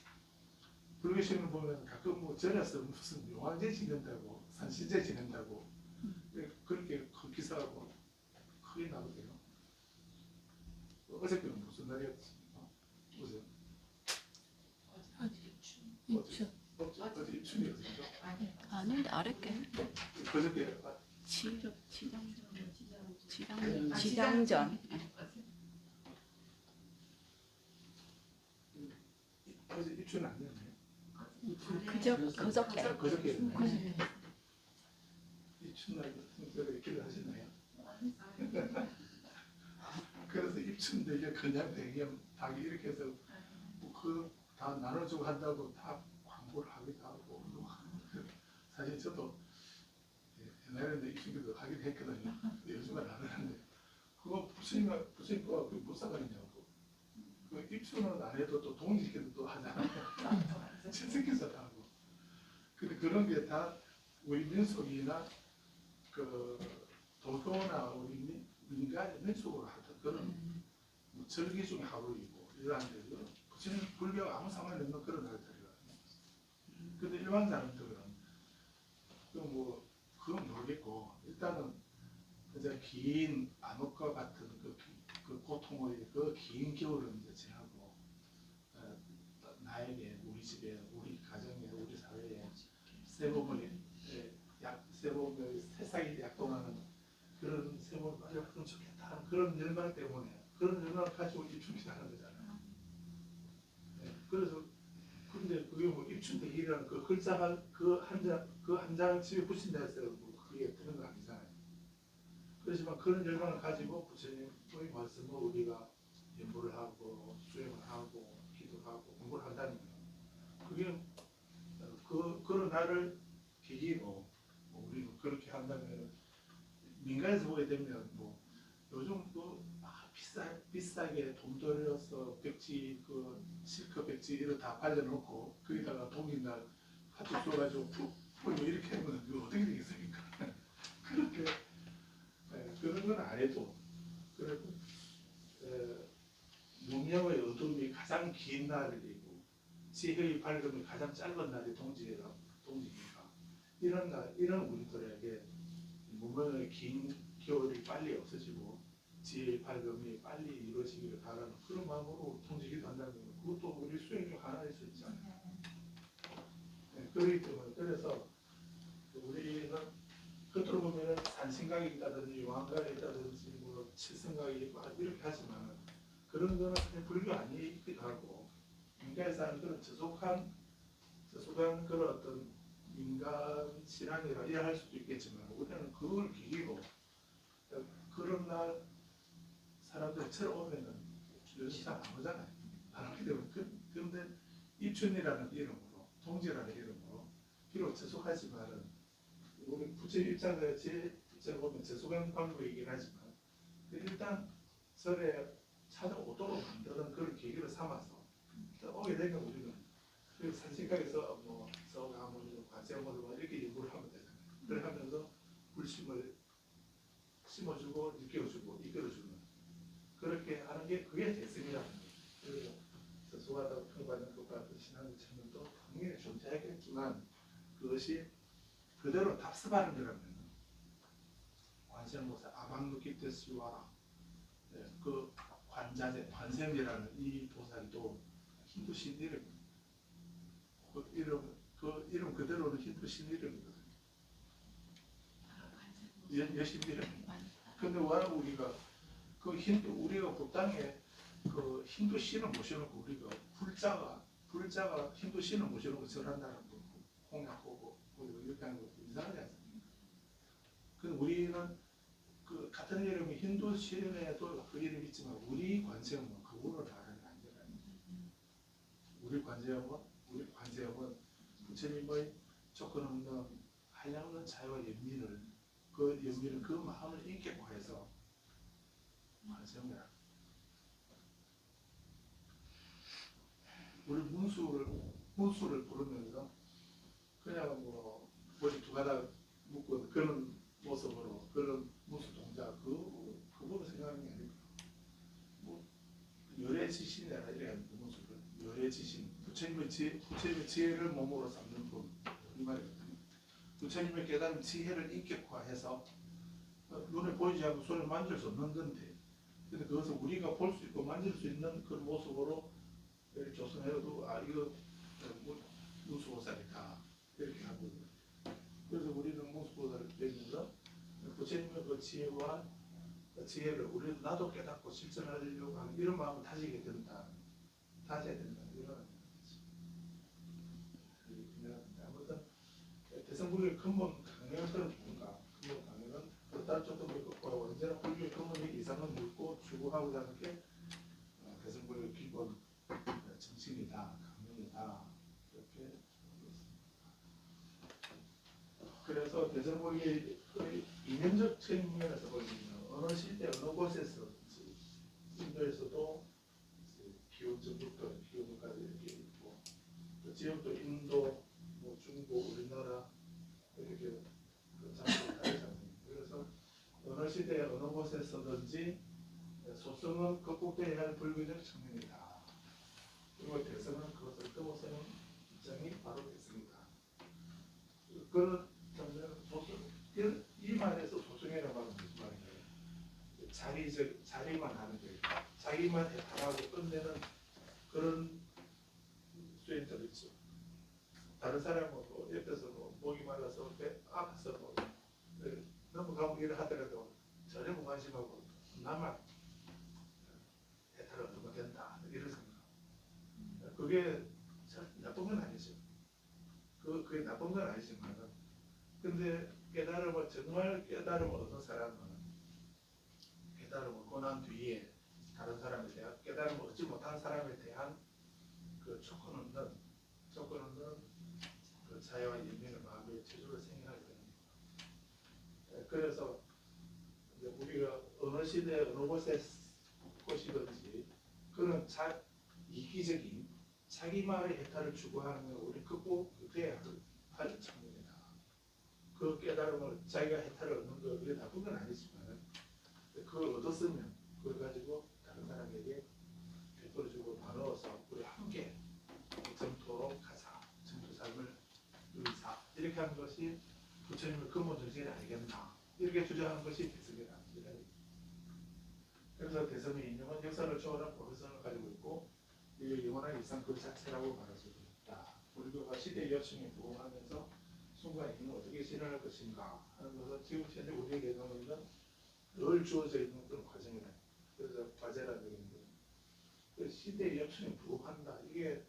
불교신을 보면 가끔 뭐 절에서 무슨 용왕제 지낸다고 산신제 지낸다고 그렇게 큰 기사하고 크게 나오대요. 어저께는 무슨 날이었습니까? 어제 어제 입춘이었습니까? 아닌데 아랫게 그저께 지장전. 어제 입춘 아니었나요? 그저께. 그저께 입춘날 특별히 기도 하시나요? 그래서 입춘 되게 그냥 대기업 닭이 이렇게 해서 다 나눠주고 한다고 다 광고를 하기도 하고 사실 저도 옛날에는 입춘기도 하긴 했거든요. 요즘은 안 하는데 그거 부처님과 그 무슨 상관이냐고. 그 입춘은 안 해도 또 동일기도 또 하잖아요. 채색기사도 하고. 근데 그런 게 다 우리 민속이나 그 도교나 우리 민간 민속으로 하던 그런 뭐 절기 중에 하루이고 이러한데 부처님 불교 아무 상관이 없는 그런 날들이거든요. 근데 일반 사람들은 그건 모르겠고 일단은 이제 긴 암흑과 같은 그 고통의 그 긴 겨울을 이제 지나고 나에게 우리 집에 우리 가정에 우리 사회에 세범의 세상이 약동하는 그런 세범을 빨리 왔으면 좋겠다 그런 열망 때문에 그런 열망을 가지고 입춘기도 하는 거잖아요. 그래서 근데 그게 뭐 입춘대기라는 그 글자가 그 한 장 집에 붙인다 해서 뭐 그게 되는 거 아니잖아요. 그렇지만 그런 열망을 가지고 부처님의 말씀을 우리가 연구를 하고 수행을 하고 기도하고 공부를 한다는 거예요. 그게 그런 날을 계기로 우리 그렇게 한다면 민간에서 보게 되면 뭐 요즘 비싸게 돈 들여서 백지 실크 백지 이런 다 발려놓고 거기다가 동이날 파트 써가지고 푹 이렇게 하면 이거 어떻게 되겠습니까? 그렇게 그런 건 안 해도 그래도 문명의 어둠이 가장 긴 날이고 지혜의 밝음이 가장 짧은 날이 동지니까 이런 날 이런 우리들에게 문명의 긴 겨울이 빨리 없어지고 지혜의 밝음이 빨리 이루어지기를 바라는 그런 마음으로 통지기도 한다는 거 그것도 우리 수행 중 하나일 수 있잖아요. 그렇기 때문에 그래서 우리는 겉으로 보면 산신각이 있다든지 왕각이 있다든지 뭐 칠성각이 있고 이렇게 하지만 그런 거는 사실 불교 아니기도 하고 민간에 사는 그런 저속한 그런 어떤 민간 신앙이라 이해할 수도 있겠지만 우리는 그걸 계기로 그런 날 사람들이 쳐오면은 요즘 잘 안 오잖아요. 안 오게 되면 그런데 입춘이라는 이름으로 동지라는 이름으로 비록 저속하지만은 우리 부처님 입장에서 제 입장을 보면 저속한 방법이긴 하지만 일단 절에 찾아오도록 만드는 그런 계기를 삼아서 오게 되면 우리는 그 산신각에서 뭐 서가모니 관세음모니 뭐 이렇게 연구를 하면 되잖아요. 그걸 하면서 불심을 심어주고 일깨워주고 이끌어주는 그렇게 하는 게 그게 대승이라는 거예요. 그래서 저속하다고 평가하는 것과 같은 신앙의 측면도 당연히 존재하겠지만 그것이 그대로 답습하는 거라면 관세음모사 아방누키테스와라 그 관세음이라는 이 보살도 힌두 신 이름입니다. 그 이름 그대로는 힌두 신 이름이거든요. 여신 이름입니다. 근데 왜 우리가 우리가 북땅에 그 힌두 신을 모셔놓고 우리가 불자가 힌두 신을 모셔놓고 절한다는 거 공약하고 이렇게 하는 것도 이상하지 않습니까? 근데 우리는 그 같은 이름이 힌두 신에도 그 이름이 있지만 우리 관세음은 그거를 말하는 게 아니라 우리 관세음은 부처님의 조건 없는 한량없는 자유와 연민을 그 마음을 인격화해서 관세음이라. 우리 문수를 부르면서 그냥 뭐 지혜를 몸으로 삼는 분, 이 말이거든요. 부처님의 깨달은 지혜를 인격화해서 눈에 보이지 않고 손에 만질 수 없는 건데, 근데 그것을 우리가 볼 수 있고 만질 수 있는 그런 모습으로 조성해도 이거 무수보살이다 이렇게 하거든요. 그래서 우리는 무수보살을 배우면서 부처님의 그 지혜와 지혜를 우리도 나도 깨닫고 실천하려고 하는 이런 마음을 다지게 된다. 다져야 된다. 이런 아무튼 대성불교의 근본 강령은 뭔가? 근본 강령은 어떤 조금 있고 언제나 불교의 근본이 이상은 묻고 추구하고자 하는 게 대성불교의 기본 정신이다, 강령이다 이렇게 그래서 대성불교의 이념적 측면에서 보면 어느 시대 어느 곳에서 인도에서도 기원전부터 기원까지 이렇게 있고 그 지역도 인도, 뭐 중국, 우리나라 이렇게 그 장소가 다르잖아요. 그래서 어느 시대 어느 곳에서든지 소성은 극복되어야 할 불교적 측면이다. 그리고 대성은 그것을 넘어서는 입장이 바로 대성이다. 그렇다면 소성 이 말에서 소성이라는 말은 무슨 말인가요? 자리만 하는 거예요. 자기만 해탈하고 끝내는 그런 수행자도 있죠. 다른 사람은 뭐 옆에서 뭐 목이 말라서 앞에서 뭐 넘어가고 일을 하더라도 전혀 무관심하고 나만 해탈을 얻으면 된다 이런 생각. 그게 나쁜 건 아니죠. 그게 나쁜 건 아니지만 근데 깨달음을 정말 깨달음을 얻은 사람은 깨달음을 얻고 난 뒤에 다른 사람에 대한 깨달음을 얻지 못한 사람에 대한 그 조건 없는 그 자유와 인민의 마음의 저주를 생겨나게 됩니다. 그래서 이제 우리가 어느 시대 어느 곳이든지 그런 이기적인 자기만의 해탈을 추구하는 걸 우리 극복해야 할 측면이다. 그 깨달음을 자기가 해탈을 얻는 거 그게 나쁜 건 아니지만 그걸 얻었으면 그걸 가지고 다른 사람에게 베풀어주고 나누어서 우리 함께 정토로 가자. 정토 삶을 누리자. 이렇게 하는 것이 부처님의 근본 정신이 아니겠나. 이렇게 주장하는 것이 대성이다. 그래서 대성의 이념은 역사를 초월한 보편성을 가지고 있고 이게 영원한 일상 그 자체라고 말할 수도 있다. 불교가 시대의 여충에 부응하면서 순간에는 어떻게 실현할 것인가 하는 것은 지금 현재 우리에게 있는 늘 주어져 있는 그런 과정이다. 그래서 과제라는 얘기인데 시대의 여충에 부응한다. 이게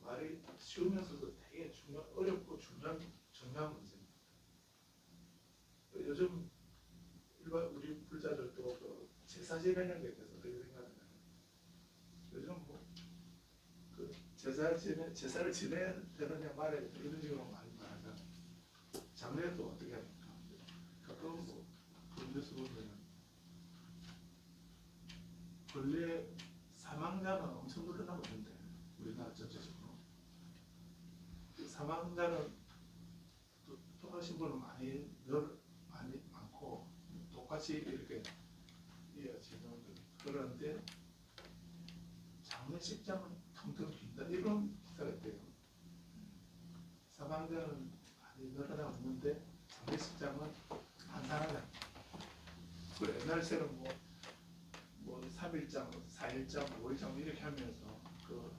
말이 쉬우면서도 되게 어렵고 중요한 문제입니다. 요즘 일반 우리 불자들도 그 제사 지내는 데 대해서 어떻게 생각하나요? 요즘 뭐그 제사를 지내야 되느냐 말해야 되느냐 이런 식으로 많이 말하잖아요. 장례도 어떻게 합니까? 가끔 뭐 뉴스 보면 근래 사망자는 엄청 늘어나고 있는데 우리나라 전체적으로 사망자는 돌아가신 분은 많이 많고 똑같이 이렇게 이어지는 그런데 장례식장은 텅텅 빈다 이런 기사가 있대요. 사망자는 많이 늘어나고 있는데 장례식장은 한산하다. 그 옛날처럼 뭐 3일장, 4일장, 5일장 이렇게 하면서 그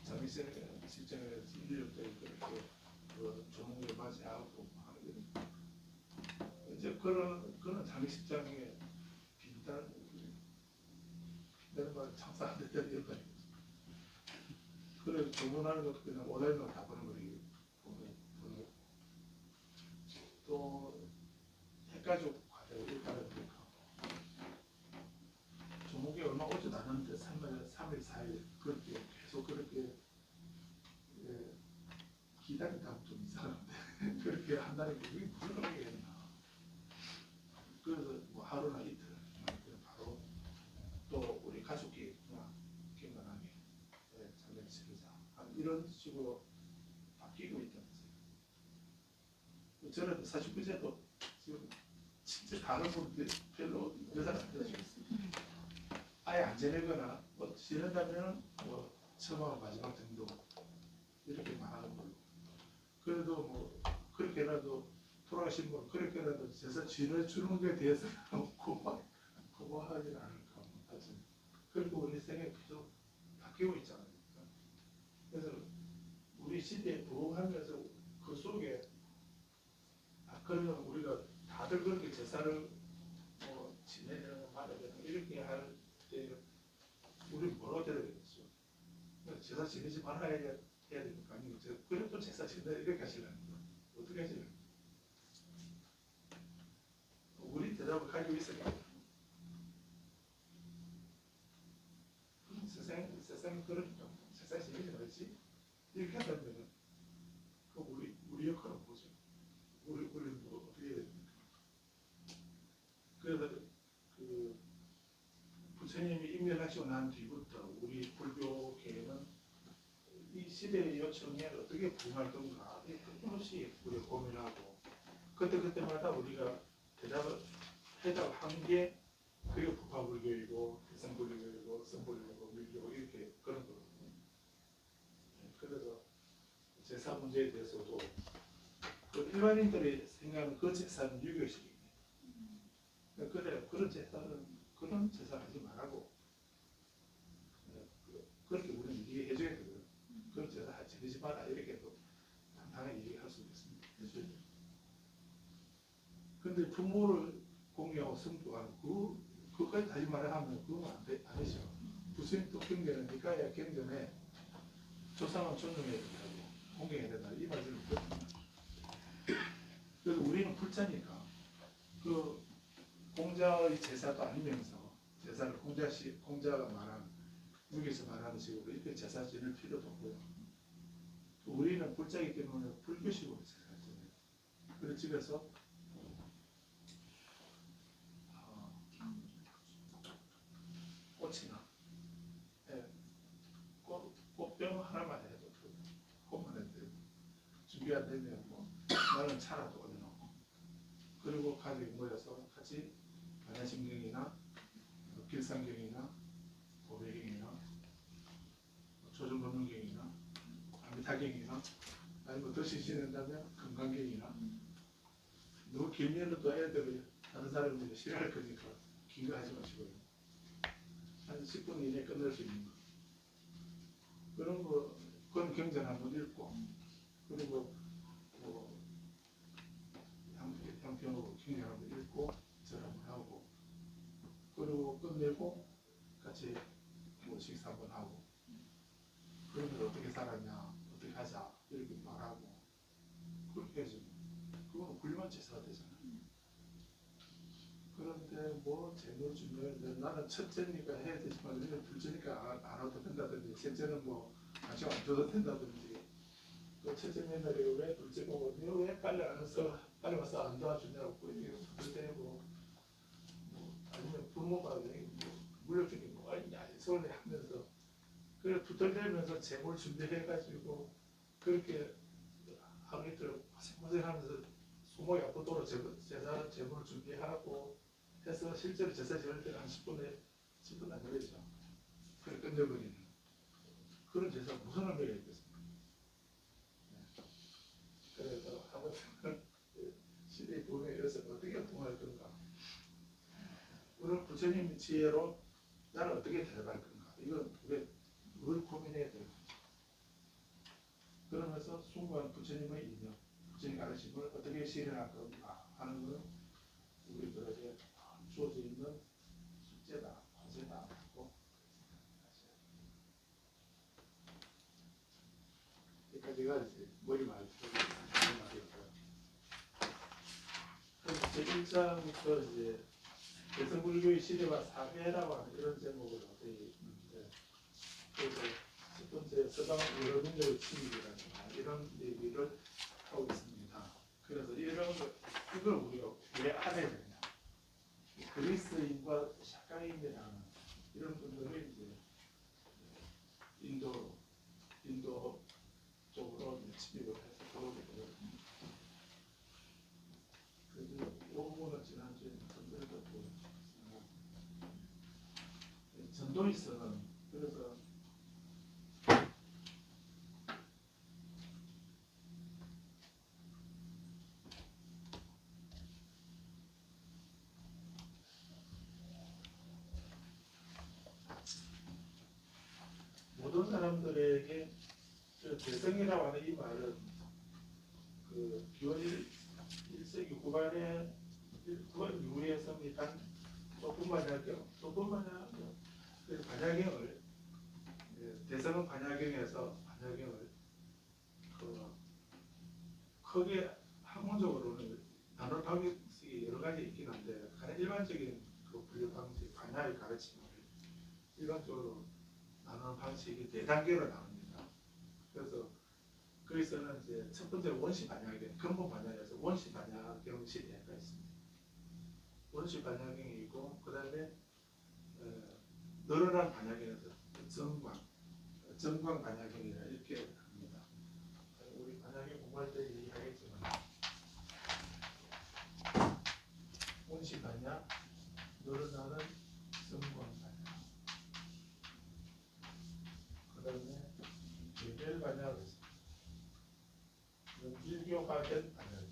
장례식장에 인력들이 그렇게 그 조문을 맞이하고 하는 이제 그런 장례식장에 빈다는 말 참사 안 됐다 이런 거 아니에요. 그래서 조문하는 것도 그냥 오달면 다 보는 거예요. 또 핵가족 과대로 이렇게 하니까 조목이 얼마 오지도 않았는데 3일, 4일 그렇게 계속 그렇게 기다리다 좀 이상한데 그렇게 한다는 게 이게 무슨 의미겠나. 그래서 뭐 하루나 이틀 바로 또 우리 가족이 그냥 건강하게 장례를 치르자 이런 식으로 바뀌고 있다면서요. 저는 사실 그제도 지금 진짜 다른 분들이 별로 여자가 안 되죠. 아예 안 지내거나 뭐 지낸다면 뭐 처음하고 마지막 정도 이렇게 말하는 걸로. 그래도 뭐 그렇게라도 돌아가신 분 그렇게라도 제사 지내주는 게 대해서는 고마워하지 않을까. 하여튼 그리고 우리 생각이 계속 바뀌고 있잖아요. 그래서 우리 시대에 부흥하면서 그 속에 그러면 우리가 다들 그렇게 제사를 뭐 지내는 거 말아야 되는 이렇게 할 때 우리 뭐라고 해야 되겠어? 제사 지내지 말아야 해야 되니까 아니면 그래도 제사 지내 이렇게 하시려는 거 어떻게 하시려는 거? 우리 대답을 가지고 있으니까 세상이 그러니까 세상 지내지 말지 이렇게 한다면 그 우리 역할은 뭐죠? 우리는 뭐 어떻게 해야 됩니까? 그래서 그 부처님이 임명하시고 난 뒤부터 우리 불교계는 이 시대의 요청에 어떻게 부응할 건가 끊임없이 우리가 고민하고 그때마다 우리가 해답한 게 그게 부파불교이고 대성불교이고 성불교이고 밀교 이렇게 그런 거거든요. 그래서 제사 문제에 대해서도 그 일반인들이 생각하는 그 제사는 유교식이에요. 그래 그런 제사를 하지 말라고 그렇게 우리는 얘기해 줘야 되거든. 그런 제사 지내지 마라 이렇게도 당당하게 얘기할 수 있습니다. 근데 부모를 공유하고 성도하고 그것까지 하지 말아 하면 그건 안 되죠. 부처님 또 경전에 니까야 경전에 조상은 존중해야 된다고 공경해야 된다 이 말씀을 드립니다. 그래서 우리는 불자니까 그 공자의 제사도 아니면서 제사를 공자가 말한 여기서 말하는 식으로 이렇게 제사 지낼 필요도 없고요. 또 우리는 불자이기 때문에 불교식으로 제사를 지내요. 그래서 집에서 꽃이나 꽃병 하나만 해도 꽃만 해도 준비 안 되면 뭐 나는 차라도 올려놓고 그리고 가족이 모여서 같이 반야심경이나 길상경이나 고배경이나 조정법문경이나 아미타경이나 아니면 더 신신한다면 금강경이나 너무 길면 또 애들이 다른 사람들이 싫어할 거니까 긴 거 하지 마시고요. 한 10분 이내에 끝낼 수 있는 거. 그런 거, 그건 경전 한번 읽고, 그리고 뭐 양평으로 경전 한번 읽고, 절 한번 하고, 그리고 끝내고 같이 뭐 식사 한번 하고, 그러면 어떻게 살았냐, 어떻게 하자, 이렇게 말하고, 그렇게 해서 그건 훌륭한 제사가 되잖아요. 그런데 뭐 재물 주면 나는 첫째니까 해야 되지만 둘째니까 안 와도 된다든지 셋째는 뭐 같이 안 줘도 된다든지 또 첫째 며느리 왜 둘째 보고 왜 빨리 안 와서 빨리 와서 안 도와주냐고 그러고 뭐 아니면 부모가 뭐 물려주기 뭐 아니냐 소리 하면서 그래 두들대면서 재물 준비해가지고 그렇게 하루 이틀 고생하면서 소목이 아프도록 제사 재물을 준비하고 해서 실제로 제사 지낼 때는 한 10분 안 걸리죠. 그래 끝내버리는 그런 제사 무슨 의미가 있겠습니까? 그래서 아무튼 시대의 부흥에 이어서 어떻게 부흥할 건가? 오늘 부처님의 지혜로 나는 어떻게 대답할 건가? 이건 늘 고민해야 돼요. 그러면서 숭고한 부처님의 인연, 부처님 가르침을 어떻게 실현할 건가 하는 것은 우리들에게 주어져 있는 숙제다, 과제다 하고 여기까지가 이제 머리 말이었고요. 제1장부터 이제 대성불교의 시대와 사회라고 하는 이런 제목으로 되어 있는데 그래서 첫 번째 서방 여러 민족의 침입이라든가 이런 얘기를 하고 있습니다. 그래서 이걸 우리가 왜 알아야 되냐? 그리스인과 샤카인이라는 이런 분들이 이제 인도 쪽으로 침입을 해서 들어오게 되거든요. 그래서 이 부분은 지난주에 전달했고 전도이서는 그래서 사람들에게 그 대성이라고 하는 이 말은 그 기원 1세기 후반 이후에 성립한 소품 반야경 그 반야경을 대성은 반야경에서 반야경을 그 크게 학문적으로는 단어 방식이 여러 가지 있긴 한데 가장 일반적인 그 분류 방식 반야의 가르침을 일반적으로 나누는 방식이 네 단계로 나눕니다. 그래서 거기서는 이제 첫 번째 원시 반야경, 근본 반야경에서 원시 반야경 시대가 있습니다. 원시 반야경이 있고 그 다음에 늘어난 반야경에서 정광 반야경이라 이렇게 합니다. 우리 반야경 공부할 때 얘기하겠지만 원시 반야, 늘어나는 정광 반야, 그 다음에 개별 반야가 있습니다. 일교화된 반야경.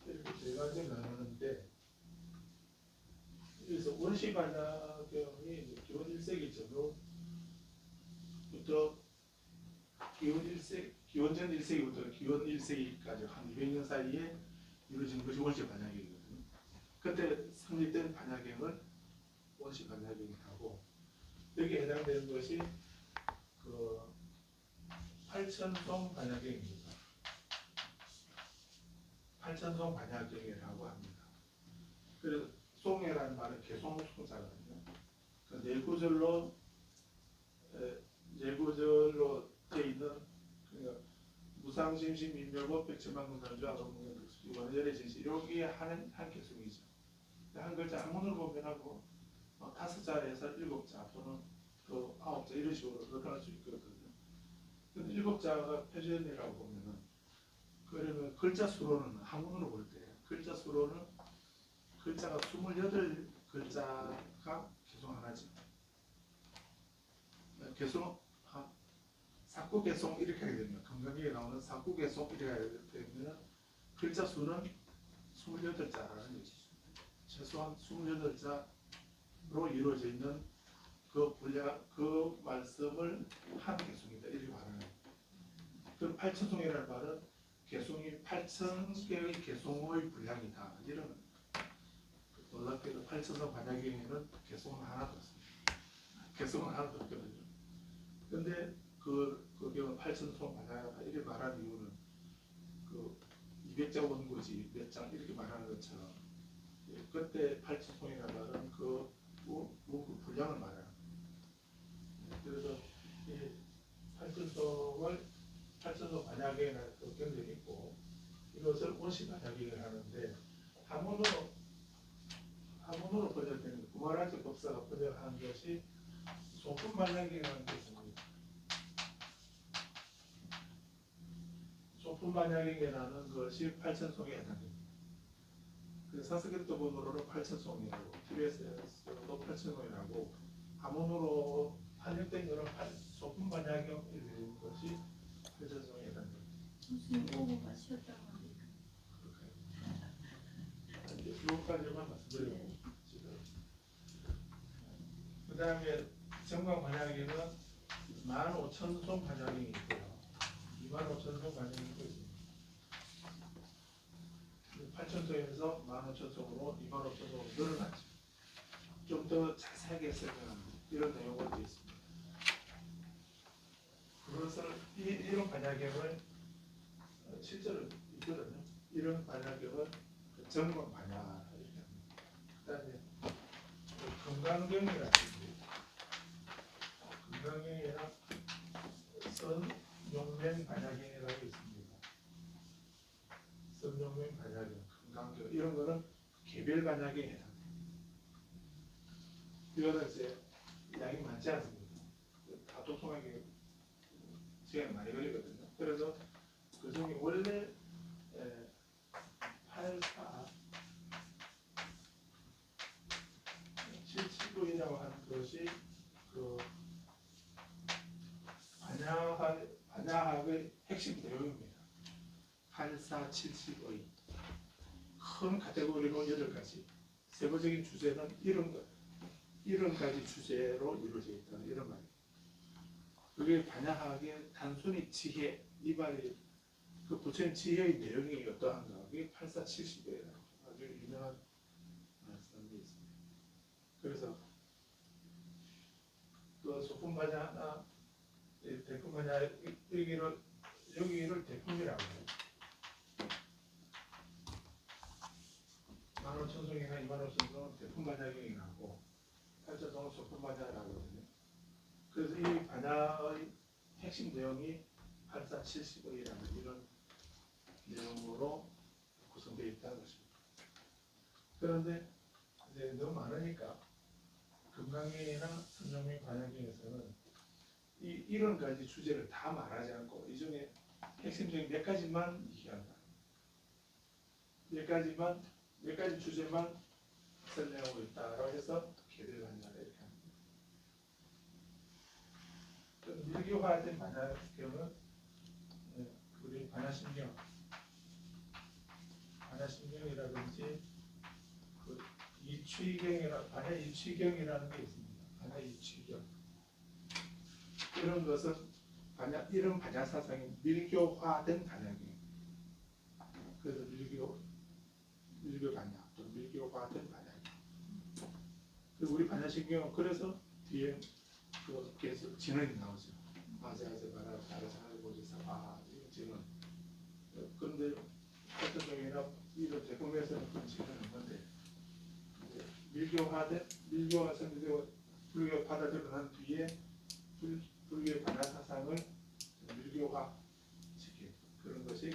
이렇게 세 가지를 나누는데 여기서 원시 반야경이 기원 1세기 전후부터 기원전 1세기부터 기원 1세기까지 한 200년 사이에 이루어진 것이 원시 반야경이거든요. 그때 성립된 반야경을 원시 반야경이라고 여기에 해당되는 것이 그 팔천송 반야경입니다. 팔천송 반야경이라고 합니다. 그래서 송해라는 말은 개송송자거든요. 그 내구절로 돼 있는 그러니까 무상심심 인멸법 백천만군단주와 원열의 진실 여기에 한 개송이죠. 한 글자 한문으로 보면하고 5자에서 7자 또는 또 9자 이런 식으로 나타날 수 있거든요. 근데 7자가 표준이라고 보면은 그러면 글자 수로는 한문으로 볼 때 글자 수로는 글자가 28글자가 개송 하나죠. 개송 사구개송 이렇게 하게 되면 건강기에 나오는 사구개송 이렇게 하게 되면 글자 수는 28자라는 것이죠. 최소한 28자로 이루어져 있는 그 말씀을 한 개송이다 이렇게 말하는 거예요. 그 팔천송이라는 말은 개송이 8,000개의 개송의 분량이다 이런 놀랍게도 팔천송 반야경에는 개송은 하나도 없습니다. 개송은 하나도 없거든요. 근데 그 경우 팔천송 반야가 이렇게 말하는 이유는 그 200자 원고지 몇 장 이렇게 말하는 것처럼 그때 팔천송이라는 말은 그 분량을 말하는 거예요. 그래서 이 팔천송 반야경이라는 경전이 있고 이것을 원시 반야경을 하는데 한문으로 번역된 구마라지 법사가 번역한 것이 소품 반야경이라는 게 있습니다. 소품 반야경이라는 것이 팔천송에 해당됩니다. 그 산스크리트 본어로는 팔천송이라고 TBS에서도 팔천송이라고 한문으로 한역된 것은 소품 반야경이라는 것이 팔천송에 해당됩니다. 무슨 공부가 쉬었다고 합니까? 그것까지만 말씀드리고 그 다음에 정광 반야경은 15,000송 반야경이 있고요. 25,000송 반야경이 있습니다. 8,000송에서 15,000송으로 25,000송으로 늘어났죠. 좀 더 자세하게 설명하는 이런 내용으로 되어 있습니다. 그것을 이런 반야경을 실제로 있거든요. 이런 반야경을 정광 반야 이렇게 합니다. 그다음에 금강경이라는 금강경이랑 선용맹 반야경이라고 있습니다. 선용맹 반야경, 금강경 이런 거는 개별 반야경에 해당됩니다. 이거는 이제 양이 많지 않습니다. 다 도통하게 시간이 많이 걸리거든요. 그래서 그 중에 원래 84 779이라고 하는 것이 그 반야학의 핵심 내용입니다. 8477의 큰 카테고리로 8가지, 세부적인 주제는 이런 가지 주제로 이루어져 있다. 이런 말이에요. 그게 반야학의 단순히 지혜, 이 말이 그 부처님 지혜의 내용이 어떠한가? 그게 8470에 아주 유명한 말씀이 있습니다. 그래서 그 소품 반야나 대품 반야 여기를 대품이라고 해요. 15,000송이나 25,000송은 대품 반야경이 나고 8,000송은 소품 반야라고 하거든요. 그래서 이 반야의 핵심 내용이 8470이라는 이런 내용으로 구성되어 있다는 것입니다. 그런데 이제 너무 많으니까 금강경이나 선정명 반야경에서는 이런 가지 주제를 다 말하지 않고 이 중에 핵심적인 몇 가지만 얘기한다. 몇 가지 주제만 설명하고 있다라고 해서 개별 반야를 이렇게 합니다. 밀교화된 반야경은 우리 반야심경이라든지 그 반야 이취경이라는 게 있습니다. 반야 이취경 이런 것은 이런 반야 사상이 밀교화된 반야경. 그래서 밀교 반야 또 밀교화된 반야경. 그리고 우리 반야심경은 그래서 뒤에 그 계속 진언이 나오죠. 아세아세 바라 다르사를 보지사 이거 진언. 그런데 어떤 경우에나 이런 제품에서는 그런 진언이 없는데 밀교화된 불교 받아들여 난 뒤에 불교의 반야 사상을 밀교화 시킨 그런 것이